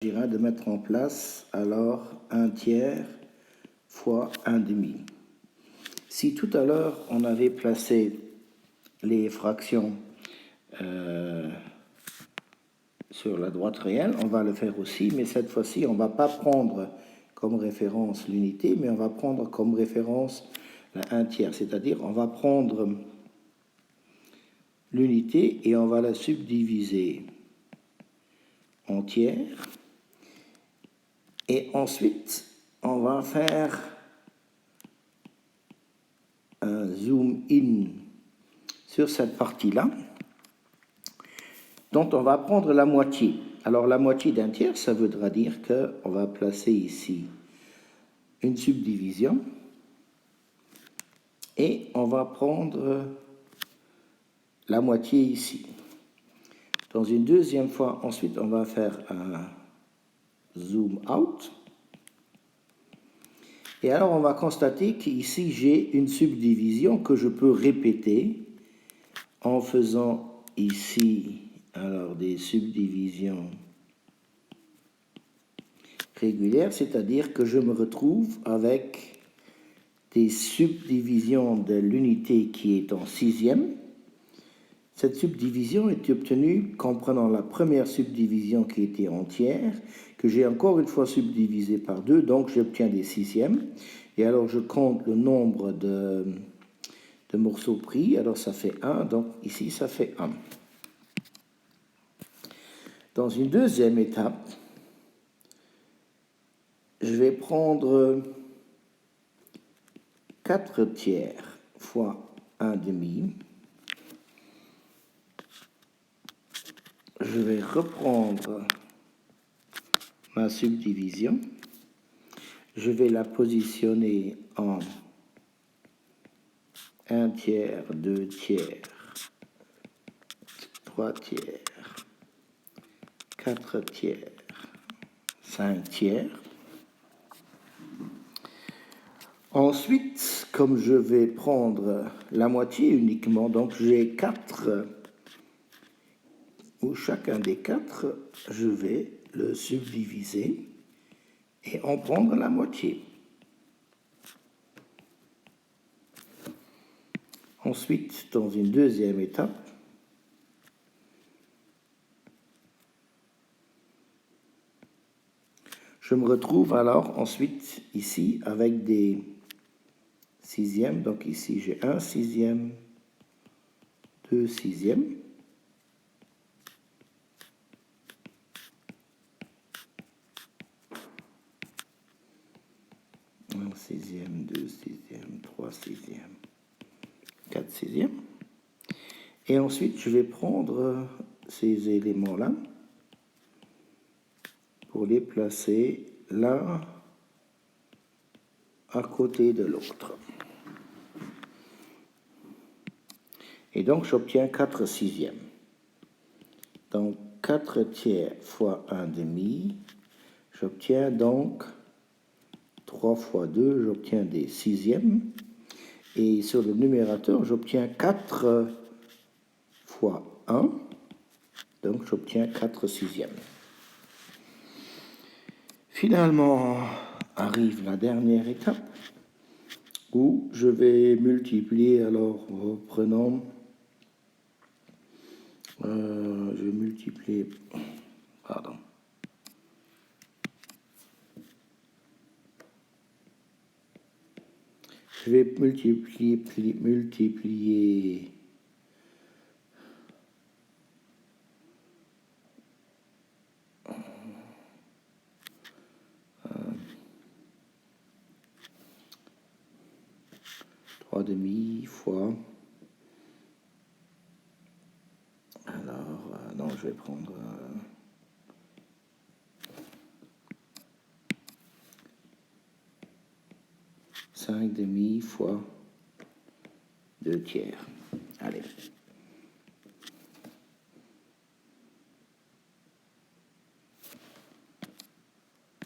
s'agira de mettre en place alors 1/3 fois 1/2. Si tout à l'heure on avait placé les fractions sur la droite réelle, on va le faire aussi, mais cette fois-ci on ne va pas prendre comme référence l'unité, mais on va prendre comme référence la 1/3, c'est-à-dire on va prendre l'unité et on va la subdiviser en tiers, et ensuite on va faire un zoom in sur cette partie-là, dont on va prendre la moitié. Alors la moitié d'1/3, ça voudra dire qu'on va placer ici une subdivision, et on va prendre la moitié ici. Dans une deuxième fois, ensuite, on va faire un zoom out. Et alors, on va constater qu'ici, j'ai une subdivision que je peux répéter en faisant ici alors des subdivisions régulières, c'est-à-dire que je me retrouve avec des subdivisions de l'unité qui est en sixième. Cette subdivision est obtenue en prenant la première subdivision qui était entière, que j'ai encore une fois subdivisée par 2, donc j'obtiens des sixièmes. Et alors je compte le nombre de morceaux pris, alors ça fait 1, donc ici ça fait 1. Dans une deuxième étape, je vais prendre 4/3 fois 1/2. Je vais reprendre ma subdivision. Je vais la positionner en 1/3, 2/3, 3/3, 4/3, 5/3. Ensuite, comme je vais prendre la moitié uniquement, donc j'ai 4, où chacun des 4, je vais le subdiviser et en prendre la moitié. Ensuite, dans une deuxième étape, je me retrouve alors ensuite ici avec des sixièmes. Donc ici, j'ai 1 sixième, 2 sixièmes. Un sixième, 2 sixièmes, 3 sixièmes, 4 sixièmes. Et ensuite, je vais prendre ces éléments-là pour les placer l'un à côté de l'autre. Et donc, j'obtiens 4 sixièmes. Donc, 4/3 fois 1/2, j'obtiens donc 3 fois 2, j'obtiens des sixièmes. Et sur le numérateur, j'obtiens 4 fois 1, donc j'obtiens 4 sixièmes. Finalement, arrive la dernière étape, où je vais multiplier, alors prenons, je vais multiplier, pardon, je vais multiplier 3/2 fois, alors, non, je vais prendre 5/2 fois 2/3. Allez.